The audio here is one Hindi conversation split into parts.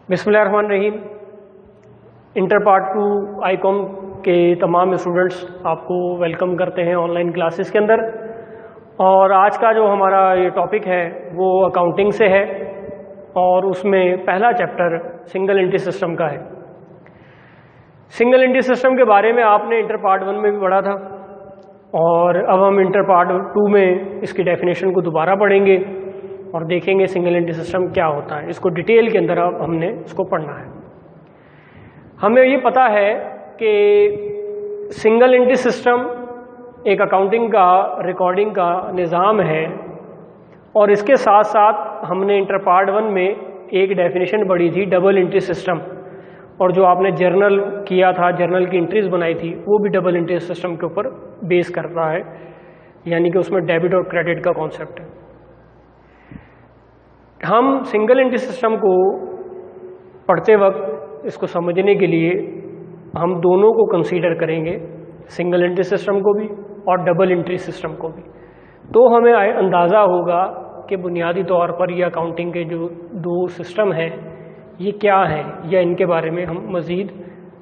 बिस्मिल्लाहिर्रहमानिर्रहीम। इंटर पार्ट 2 आईकॉम के तमाम स्टूडेंट्स आपको वेलकम करते हैं ऑनलाइन क्लासेस के अंदर। और आज का जो हमारा ये टॉपिक है वो अकाउंटिंग से है और उसमें पहला चैप्टर सिंगल एंट्री सिस्टम का है। सिंगल एंट्री सिस्टम के बारे में आपने इंटर पार्ट 1 में भी पढ़ा था और अब हम इंटर पार्ट 2 में इसकी डेफिनेशन को दोबारा पढ़ेंगे और देखेंगे सिंगल एंट्री सिस्टम क्या होता है। इसको डिटेल के अंदर अब हमने इसको पढ़ना है। हमें ये पता है कि सिंगल एंट्री सिस्टम एक अकाउंटिंग का रिकॉर्डिंग का निज़ाम है और इसके साथ साथ हमने इंटर पार्ट 1 में एक डेफिनेशन पढ़ी थी डबल एंट्री सिस्टम, और जो आपने जर्नल किया था, जर्नल की एंट्रीज बनाई थी, वो भी डबल एंट्री सिस्टम के ऊपर बेस करता है, यानी कि उसमें डेबिट और क्रेडिट का कॉन्सेप्ट है। हम सिंगल एंट्री सिस्टम को पढ़ते वक्त इसको समझने के लिए हम दोनों को कंसीडर करेंगे, सिंगल एंट्री सिस्टम को भी और डबल एंट्री सिस्टम को भी। तो हमें अंदाज़ा होगा कि बुनियादी तौर पर ये अकाउंटिंग के जो दो सिस्टम हैं ये क्या हैं, या इनके बारे में हम मज़ीद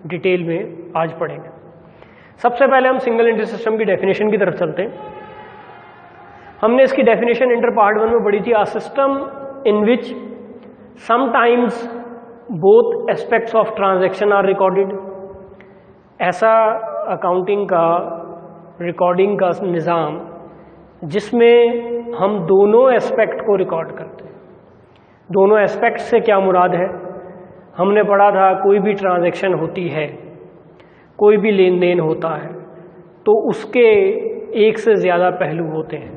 डिटेल में आज पढ़ेंगे। सबसे पहले हम सिंगल एंट्री सिस्टम की डेफिनेशन की तरफ चलते हैं। हमने इसकी डेफिनेशन इंटर पार्ट 1 में पढ़ी थी। A system in which sometimes both aspects of transaction are recorded। ऐसा अकाउंटिंग का रिकॉर्डिंग का निज़ाम जिसमें हम दोनों एस्पेक्ट को रिकॉर्ड करते हैं। दोनों एस्पेक्ट से क्या मुराद है? हमने पढ़ा था कोई भी ट्रांजैक्शन होती है, कोई भी लेन देन होता है, तो उसके एक से ज़्यादा पहलू होते हैं,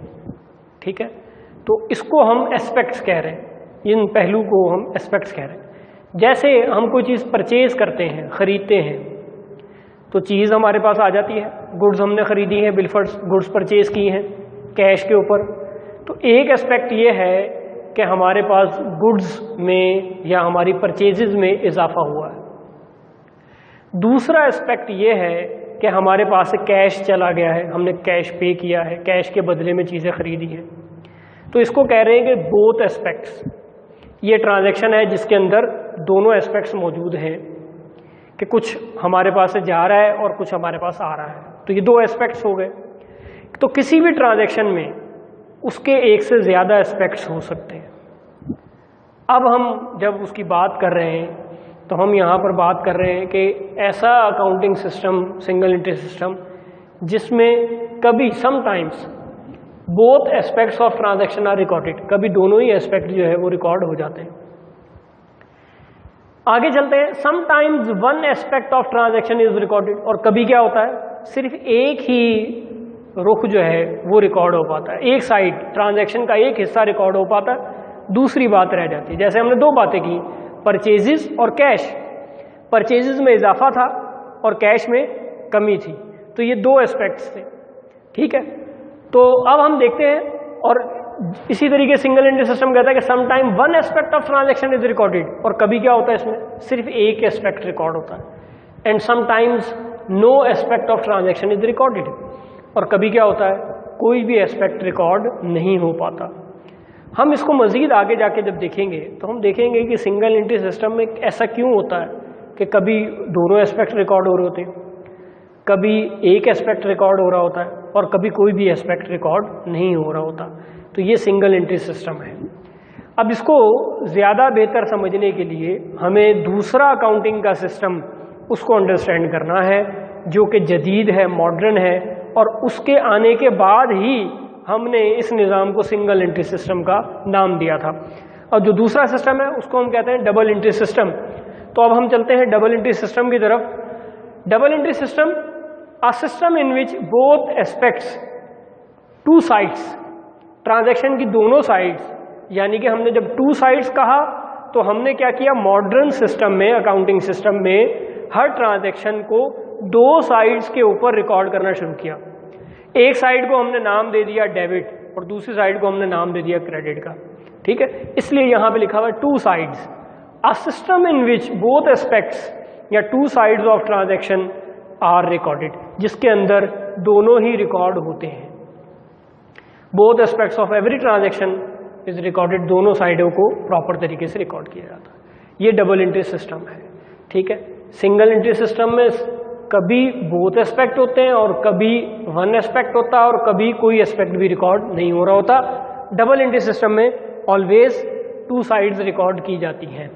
ठीक है। तो इसको हम एस्पेक्ट्स कह रहे हैं, इन पहलू को हम एस्पेक्ट्स कह रहे हैं। जैसे हम कोई चीज़ परचेज करते हैं, ख़रीदते हैं, तो चीज़ हमारे पास आ जाती है, गुड्स हमने ख़रीदी है, गुड्स परचेज की हैं कैश के ऊपर। तो एक एस्पेक्ट ये है कि हमारे पास गुड्स में या हमारी परचेजेस में इजाफा हुआ है। दूसरा एस्पेक्ट ये है कि हमारे पास कैश चला गया है, हमने कैश पे किया है, कैश के बदले में चीज़ें खरीदी हैं। तो इसको कह रहे हैं कि बोथ एस्पेक्ट्स, ये ट्रांजैक्शन है जिसके अंदर दोनों एस्पेक्ट्स मौजूद हैं, कि कुछ हमारे पास से जा रहा है और कुछ हमारे पास आ रहा है। तो ये दो एस्पेक्ट्स हो गए। तो किसी भी ट्रांजैक्शन में उसके एक से ज़्यादा एस्पेक्ट्स हो सकते हैं। अब हम जब उसकी बात कर रहे हैं तो हम यहाँ पर बात कर रहे हैं कि ऐसा accounting system, single entry system, जिसमें कभी sometimes both aspects of transaction are recorded, कभी दोनों ही एस्पेक्ट जो है वो रिकॉर्ड हो जाते हैं। आगे चलते हैं। Sometimes one aspect of transaction is recorded, और कभी क्या होता है, सिर्फ एक ही रुख जो है वो रिकॉर्ड हो पाता है, एक साइड ट्रांजैक्शन का एक हिस्सा रिकॉर्ड हो पाता है, दूसरी बात रह जाती है। जैसे हमने दो बातें की, परचेजेस और कैश। परचेजेस में इजाफा था और कैश में कमी थी, तो ये दो एस्पेक्ट्स थे, ठीक है। तो अब हम देखते हैं, और इसी तरीके सिंगल एंट्री सिस्टम कहता है कि sometime one aspect of transaction is recorded, और कभी क्या होता है इसमें सिर्फ एक एस्पेक्ट रिकॉर्ड होता है। And sometimes no aspect of transaction is recorded, और कभी क्या होता है कोई भी एस्पेक्ट रिकॉर्ड नहीं हो पाता। हम इसको मजीद आगे जाके जब देखेंगे तो हम देखेंगे कि सिंगल एंट्री सिस्टम में ऐसा क्यों होता है कि कभी दोनों एस्पेक्ट रिकॉर्ड हो रहे होते हैं, कभी एक एस्पेक्ट रिकॉर्ड हो रहा होता है, और कभी कोई भी एस्पेक्ट रिकॉर्ड नहीं हो रहा होता। तो ये सिंगल एंट्री सिस्टम है। अब इसको ज़्यादा बेहतर समझने के लिए हमें दूसरा अकाउंटिंग का सिस्टम उसको अंडरस्टैंड करना है, जो कि जदीद है, मॉडर्न है, और उसके आने के बाद ही हमने इस निज़ाम को सिंगल एंट्री सिस्टम का नाम दिया था। और जो दूसरा सिस्टम है उसको हम कहते हैं डबल एंट्री सिस्टम। तो अब हम चलते हैं डबल एंट्री सिस्टम की तरफ। Double entry system, a system in which both aspects, two sides, transaction की दोनों साइड्स, यानी कि हमने जब टू साइड्स कहा तो हमने क्या किया, मॉडर्न सिस्टम में, अकाउंटिंग सिस्टम में हर ट्रांजैक्शन को दो साइड्स के ऊपर रिकॉर्ड करना शुरू किया। एक साइड को हमने नाम दे दिया डेबिट और दूसरी साइड को हमने नाम दे दिया क्रेडिट का, ठीक है। इसलिए यहाँ पे लिखा हुआ है two sides. A system in which both aspects या two sides of transaction are recorded, जिसके अंदर दोनों ही रिकॉर्ड होते हैं। Both aspects of every transaction is recorded, दोनों साइडों को प्रॉपर तरीके से रिकॉर्ड किया जाता है। ये डबल एंट्री सिस्टम है। ठीक है, सिंगल एंट्री सिस्टम में कभी बोथ एस्पेक्ट होते हैं और कभी वन एस्पेक्ट होता है और कभी कोई एस्पेक्ट भी रिकॉर्ड नहीं हो रहा होता। डबल एंट्री सिस्टम में ऑलवेज टू साइड्स रिकॉर्ड की जाती हैं।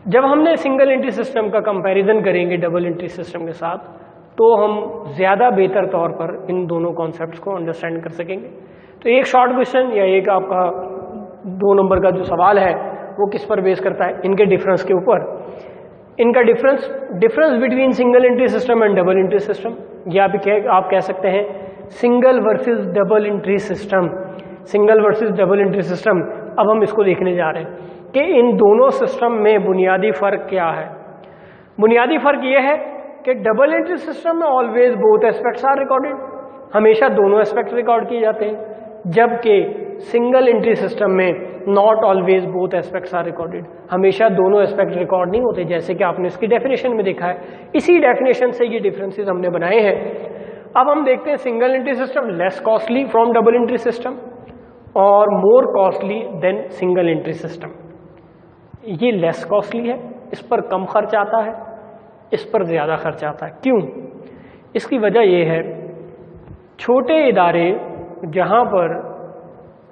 जब हमने सिंगल एंट्री सिस्टम का कंपैरिजन करेंगे डबल एंट्री सिस्टम के साथ, तो हम ज़्यादा बेहतर तौर पर इन दोनों कॉन्सेप्ट्स को अंडरस्टैंड कर सकेंगे। तो एक शॉर्ट क्वेश्चन या एक आपका 2 नंबर का जो सवाल है वो किस पर बेस करता है? इनके डिफरेंस के ऊपर। इनका difference between single entry system and double entry system, या आप कह सकते हैं single versus double entry system. Single versus double entry system, अब हम इसको देखने जा रहे हैं कि इन दोनों सिस्टम में बुनियादी फर्क क्या है। बुनियादी फर्क यह है कि डबल एंट्री सिस्टम में always both aspects are recorded, हमेशा दोनों एस्पेक्ट रिकॉर्ड किए जाते हैं, जबकि सिंगल एंट्री सिस्टम में not always both aspects are recorded, हमेशा दोनों एस्पेक्ट रिकॉर्ड नहीं होते, जैसे कि आपने इसकी डेफिनेशन में देखा है। इसी डेफिनेशन से ये डिफरेंसेस हमने बनाए हैं। अब हम देखते हैं single entry system less costly from double entry system और more costly than single entry system. ये लेस कॉस्टली है, इस पर कम खर्च आता है, इस पर ज़्यादा खर्च आता है। क्यों? इसकी वजह यह है, छोटे इदारे जहाँ पर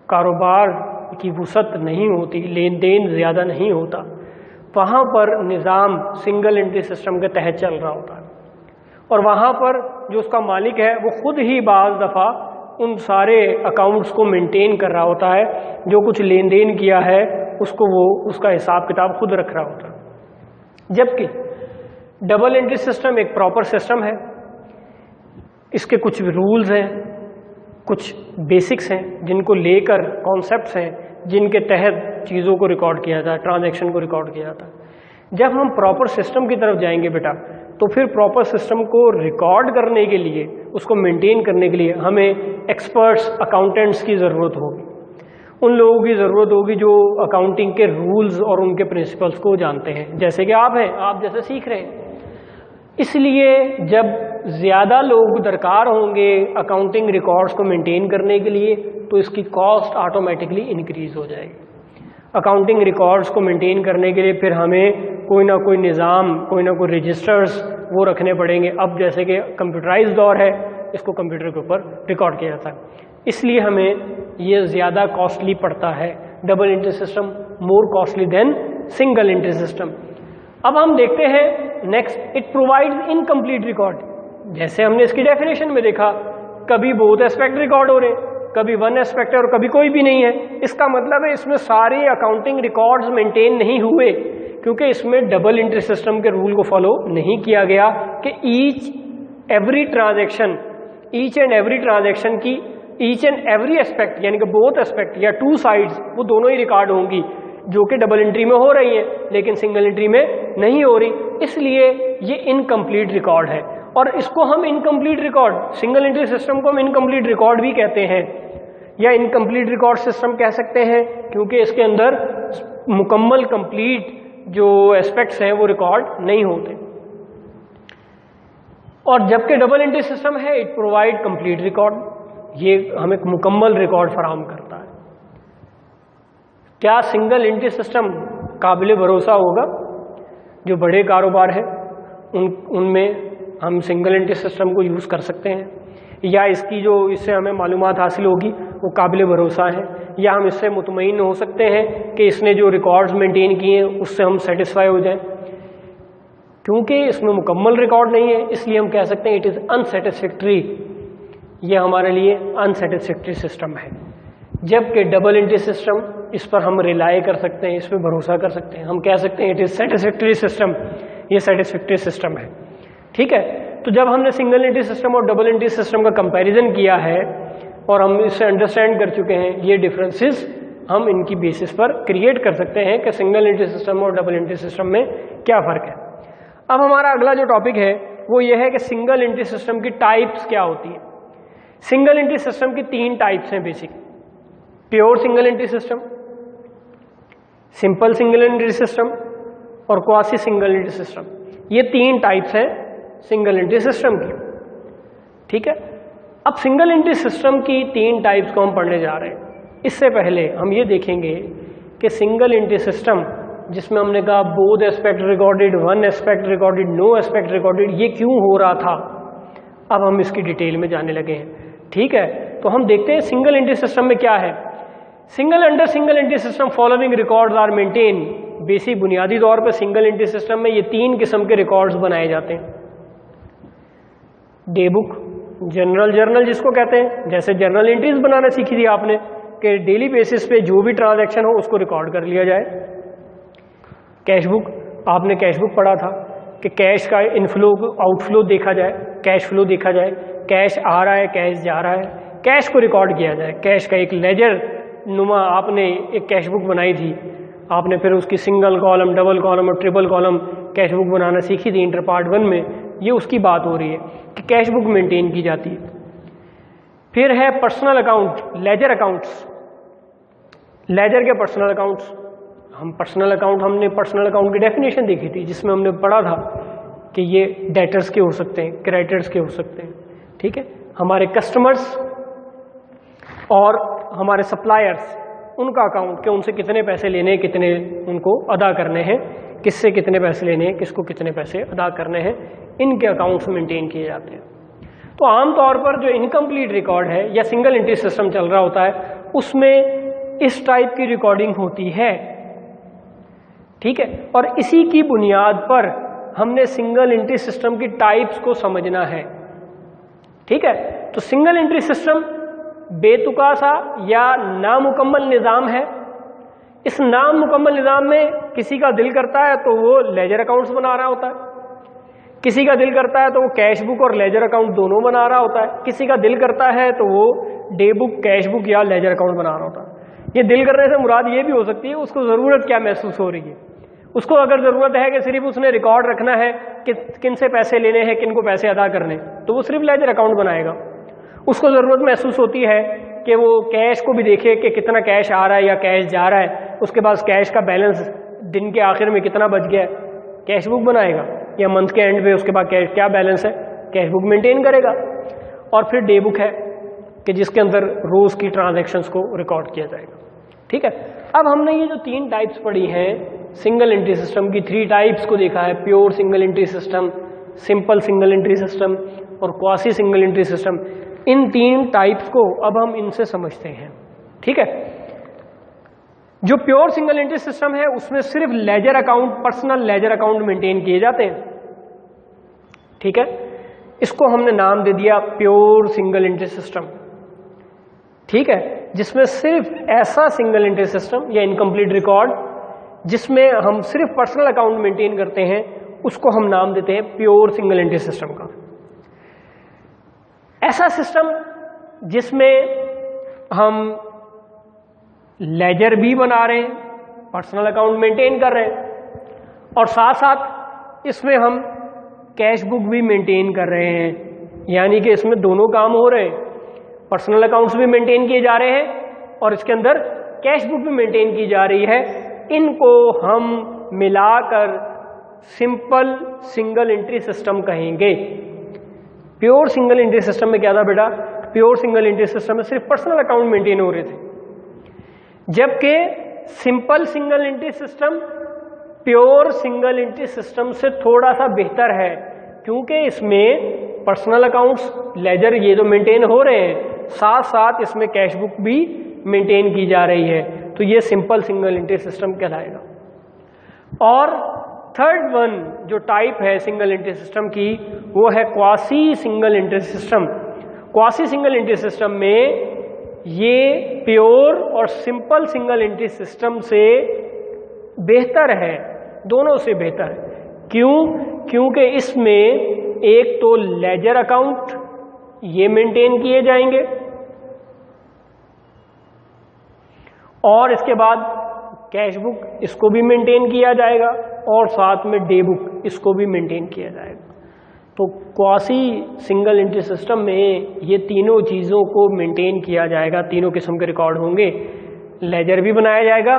कारोबार की वुसअत नहीं होती, लेन देन ज़्यादा नहीं होता, वहाँ पर निज़ाम सिंगल एंट्री सिस्टम के तहत चल रहा होता है और वहाँ पर जो उसका मालिक है वो खुद ही बाज़ दफ़ा उन सारे अकाउंट्स को मेंटेन कर रहा होता है, जो कुछ लेन देन किया है उसको वो उसका हिसाब किताब खुद रख रहा होता है। जबकि डबल एंट्री सिस्टम एक प्रॉपर सिस्टम है, इसके कुछ रूल्स हैं, कुछ बेसिक्स हैं जिनको लेकर कॉन्सेप्ट्स हैं जिनके तहत चीज़ों को रिकॉर्ड किया जाता है, ट्रांजैक्शन को रिकॉर्ड किया जाता है। जब हम प्रॉपर सिस्टम की तरफ जाएंगे बेटा, तो फिर प्रॉपर सिस्टम को रिकॉर्ड करने के लिए, उसको मेंटेन करने के लिए हमें एक्सपर्ट्स, अकाउंटेंट्स की ज़रूरत होगी। उन लोगों की ज़रूरत होगी जो अकाउंटिंग के रूल्स और उनके प्रिंसिपल्स को जानते हैं, जैसे कि आप हैं, आप जैसे सीख रहे हैं। इसलिए जब ज़्यादा लोग दरकार होंगे अकाउंटिंग रिकॉर्ड्स को मेंटेन करने के लिए, तो इसकी कॉस्ट ऑटोमेटिकली इंक्रीज़ हो जाएगी। अकाउंटिंग रिकॉर्ड्स को मेंटेन करने के लिए फिर हमें कोई ना कोई निज़ाम, कोई ना कोई रजिस्टर्स वो रखने पड़ेंगे। अब जैसे कि कंप्यूटराइज दौर है, इसको कंप्यूटर के ऊपर रिकॉर्ड किया जाता है, इसलिए हमें ये ज़्यादा कॉस्टली पड़ता है। Double entry system more costly than single entry system. अब हम देखते हैं next, it provides incomplete record. जैसे हमने इसकी डेफिनेशन में देखा, कभी बोथ एस्पेक्ट रिकॉर्ड हो रहे हैं, कभी वन एस्पेक्ट है और कभी कोई भी नहीं है। इसका मतलब है इसमें सारे अकाउंटिंग रिकॉर्ड्स मेंटेन नहीं हुए, क्योंकि इसमें डबल एंट्री सिस्टम के रूल को फॉलो नहीं किया गया कि ईच एंड एवरी एस्पेक्ट यानी कि बोथ एस्पेक्ट या टू साइड्स वो दोनों ही रिकॉर्ड होंगी, जो कि डबल एंट्री में हो रही है लेकिन सिंगल एंट्री में नहीं हो रही। इसलिए ये इनकम्प्लीट रिकॉर्ड है और इसको हम incomplete record, single entry system को हम इनकम्प्लीट रिकॉर्ड भी कहते हैं या इनकम्प्लीट रिकॉर्ड सिस्टम कह सकते हैं, क्योंकि इसके अंदर मुकम्मल कंप्लीट जो एस्पेक्ट्स हैं वो रिकॉर्ड नहीं होते। और जबकि डबल एंट्री सिस्टम है, इट प्रोवाइड कंप्लीट रिकॉर्ड, ये हमें मुकम्मल रिकॉर्ड फराहम करता है। क्या सिंगल एंट्री सिस्टम काबिल भरोसा होगा? जो बड़े कारोबार हैं उनमें हम सिंगल एंट्री सिस्टम को यूज़ कर सकते हैं, या इसकी जो इससे हमें मालूमात हासिल होगी वो काबिल भरोसा है, या हम इससे मुतमईन हो सकते हैं कि इसने जो रिकॉर्ड्स मेंटेन किए हैं उससे हम सेटिस्फाई हो जाएं। क्योंकि इसमें मुकम्मल रिकॉर्ड नहीं है, इसलिए हम कह सकते हैं इट इज़ अनसेटिस्फैक्ट्री, ये हमारे लिए अनसेटिस्फैक्ट्री सिस्टम है। जबकि डबल एंट्री सिस्टम, इस पर हम रिलाई कर सकते हैं, इस पर भरोसा कर सकते हैं, हम कह सकते हैं इट इज़ सेटिस्फैक्ट्री सिस्टम, ये सेटिस्फैक्ट्री सिस्टम है। ठीक है, तो जब हमने सिंगल एंट्री सिस्टम और डबल एंट्री सिस्टम का कंपैरिजन किया है और हम इससे अंडरस्टैंड कर चुके हैं ये डिफरेंसेस, हम इनकी बेसिस पर क्रिएट कर सकते हैं कि सिंगल एंट्री सिस्टम और डबल एंट्री सिस्टम में क्या फ़र्क है। अब हमारा अगला जो टॉपिक है वो ये है कि सिंगल एंट्री सिस्टम की टाइप्स क्या होती है। सिंगल एंट्री सिस्टम की 3 टाइप्स हैं basic: pure single entry system, simple single entry system और क्वासी सिंगल एंट्री सिस्टम। ये 3 टाइप्स हैं सिंगल एंट्री सिस्टम की। ठीक है, अब सिंगल एंट्री सिस्टम की 3 टाइप्स को हम पढ़ने जा रहे हैं। इससे पहले हम ये देखेंगे कि सिंगल एंट्री सिस्टम जिसमें हमने कहा both aspect recorded, one aspect recorded, no aspect recorded, ये क्यों हो रहा था, अब हम इसकी डिटेल में जाने लगे हैं। ठीक है, तो हम देखते हैं सिंगल एंट्री सिस्टम में क्या है। Single entry system following records are maintain. Basic बुनियादी तौर पर सिंगल एंट्री सिस्टम में ये 3 किस्म के रिकॉर्ड्स बनाए जाते हैं। डे बुक, जनरल जर्नल जिसको कहते हैं, जैसे जर्नल एंट्रीज बनाना सीखी थी आपने कि डेली बेसिस पे जो भी ट्रांजैक्शन हो उसको रिकॉर्ड कर लिया जाए। कैश बुक, आपने कैश बुक पढ़ा था कि कैश का इनफ्लो आउटफ्लो देखा जाए, कैश फ्लो देखा जाए, कैश आ रहा है, कैश जा रहा है, कैश को रिकॉर्ड किया जाए। कैश का एक लेजर नुमा आपने एक कैश बुक बनाई थी, आपने फिर उसकी सिंगल कॉलम, डबल कॉलम और ट्रिपल कॉलम कैश बुक बनाना सीखी थी इंटर पार्ट 1 में। ये उसकी बात हो रही है कि कैश बुक मेंटेन की जाती है। फिर है personal account, ledger accounts, ledger के पर्सनल अकाउंट्स। हमने पर्सनल अकाउंट की डेफिनेशन देखी थी जिसमें हमने पढ़ा था कि ये डेटर्स के हो सकते हैं, क्रेडिटर्स के हो सकते हैं। ठीक है, हमारे कस्टमर्स और हमारे सप्लायर्स, उनका अकाउंट कि उनसे कितने पैसे लेने, कितने उनको अदा करने हैं, किससे कितने पैसे लेने हैं, किसको कितने पैसे अदा करने हैं, इनके अकाउंट्स मेंटेन किए जाते हैं। तो आमतौर पर जो इनकम्प्लीट रिकॉर्ड है या सिंगल एंट्री सिस्टम चल रहा होता है उसमें इस टाइप की रिकॉर्डिंग होती है। ठीक है, और इसी की बुनियाद पर हमने सिंगल एंट्री सिस्टम की टाइप्स को समझना है। ठीक है, तो सिंगल एंट्री सिस्टम बेतुका सा या नामुकम्मल निज़ाम है। इस नामुकम्मल निज़ाम में किसी का दिल करता है तो वो लेजर अकाउंट्स बना रहा होता है, किसी का दिल करता है तो वो कैश बुक और लेजर अकाउंट दोनों बना रहा होता है, किसी का दिल करता है तो वो डे बुक, कैश बुक या लेजर अकाउंट बना रहा होता है। ये दिल करने से मुराद ये भी हो सकती है उसको ज़रूरत क्या महसूस हो रही है। उसको अगर ज़रूरत है कि सिर्फ उसने रिकॉर्ड रखना है कि किन से पैसे लेने हैं, किन को पैसे अदा करने, तो वो सिर्फ लेजर अकाउंट बनाएगा। उसको ज़रूरत महसूस होती है कि वो कैश को भी देखे कि कितना कैश आ रहा है या कैश जा रहा है, उसके पास कैश का बैलेंस दिन के आखिर में कितना बच गया है, कैश बुक बनाएगा, या मंथ के एंड पे उसके पास कैश क्या बैलेंस है, कैश बुक मेंटेन करेगा। और फिर डे बुक है कि जिसके अंदर रोज की ट्रांजैक्शंस को रिकॉर्ड किया जाएगा। ठीक है, अब हमने ये जो 3 टाइप्स पढ़ी हैं सिंगल एंट्री सिस्टम की, 3 टाइप्स को देखा है, pure single entry system, simple single entry system और क्वासी सिंगल एंट्री सिस्टम। इन 3 टाइप्स को अब हम इनसे समझते हैं। ठीक है, जो प्योर सिंगल एंट्री सिस्टम है उसमें सिर्फ ledger account, personal ledger account maintain किए जाते हैं। ठीक है, इसको हमने नाम दे दिया प्योर सिंगल एंट्री सिस्टम। ठीक है, जिसमें सिर्फ ऐसा सिंगल एंट्री सिस्टम या इनकम्प्लीट रिकॉर्ड जिसमें हम सिर्फ पर्सनल अकाउंट मेंटेन करते हैं उसको हम नाम देते हैं प्योर सिंगल एंट्री सिस्टम का। ऐसा सिस्टम जिसमें हम लेजर भी बना रहे हैं, पर्सनल अकाउंट मेंटेन कर रहे हैं और साथ साथ इसमें हम कैश बुक भी मेंटेन कर रहे हैं, यानी कि इसमें दोनों काम हो रहे हैं, पर्सनल अकाउंट्स भी मेंटेन किए जा रहे हैं और इसके अंदर कैश बुक भी मेंटेन की जा रही है। इनको हम मिलाकर सिंपल सिंगल एंट्री सिस्टम कहेंगे। प्योर सिंगल एंट्री सिस्टम में क्या था बेटा, प्योर सिंगल एंट्री सिस्टम में सिर्फ पर्सनल अकाउंट मेंटेन हो रहे थे, जबकि simple single entry system pure single entry system से थोड़ा सा बेहतर है, क्योंकि इसमें पर्सनल अकाउंट्स, लेजर ये तो मेंटेन हो रहे हैं, साथ साथ इसमें कैश बुक भी मेंटेन की जा रही है, तो ये सिंपल सिंगल एंट्री सिस्टम कहलाएगा। और थर्ड वन जो टाइप है सिंगल एंट्री सिस्टम की वो है quasi single entry system. Quasi single entry system में ये प्योर और सिंपल सिंगल एंट्री सिस्टम से बेहतर है, दोनों से बेहतर है। क्यों? क्योंकि इसमें एक तो लेजर अकाउंट ये मेंटेन किए जाएंगे और इसके बाद कैश बुक इसको भी मेंटेन किया जाएगा और साथ में डे बुक इसको भी मेंटेन किया जाएगा। तो क्वासी सिंगल एंट्री सिस्टम में ये तीनों चीज़ों को मेंटेन किया जाएगा, तीनों किस्म के रिकॉर्ड होंगे, लेजर भी बनाया जाएगा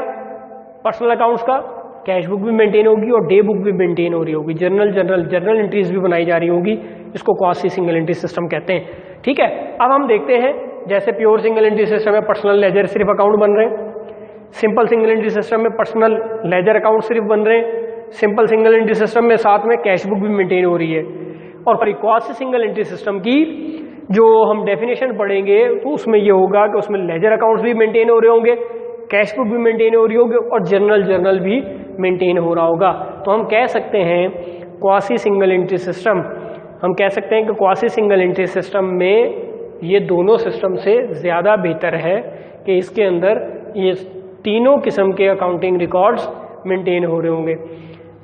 पर्सनल अकाउंट्स का, कैश बुक भी मेंटेन होगी और डे बुक भी मेंटेन हो रही होगी, जर्नल एंट्रीज भी बनाई जा रही होंगी। इसको क्वासी सिंगल एंट्री सिस्टम कहते हैं। ठीक है, अब हम देखते हैं जैसे प्योर सिंगल एंट्री सिस्टम में पर्सनल लेजर सिर्फ अकाउंट बन रहे हैं, सिंपल सिंगल एंट्री सिस्टम में पर्सनल लेजर अकाउंट सिर्फ बन रहे हैं, सिंपल सिंगल एंट्री सिस्टम में साथ में कैश बुक भी मेंटेन हो रही है। और क्वासी सिंगल एंट्री सिस्टम की जो हम डेफिनेशन पढ़ेंगे तो उसमें ये होगा कि उसमें लेजर अकाउंट्स भी मेंटेन हो रहे होंगे, कैश बुक भी मेंटेन हो रही होगी और जर्नल भी मेंटेन हो रहा होगा। तो हम कह सकते हैं क्वासी सिंगल एंट्री सिस्टम, हम कह सकते हैं कि क्वासी सिंगल एंट्री सिस्टम में ये दोनों सिस्टम से ज़्यादा बेहतर है कि इसके अंदर ये तीनों किस्म के अकाउंटिंग रिकॉर्ड्स मेंटेन हो रहे होंगे।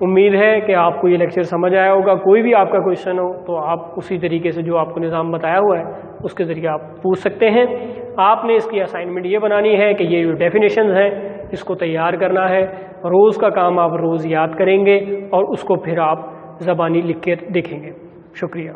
उम्मीद है कि आपको ये लेक्चर समझ आया होगा। कोई भी आपका क्वेश्चन हो तो आप उसी तरीके से जो आपको निज़ाम बताया हुआ है उसके ज़रिए आप पूछ सकते हैं। आपने इसकी असाइनमेंट ये बनानी है कि ये जो डेफिनेशंस हैं इसको तैयार करना है, रोज़ का काम आप रोज़ याद करेंगे और उसको फिर आप ज़बानी लिख के देखेंगे। शुक्रिया।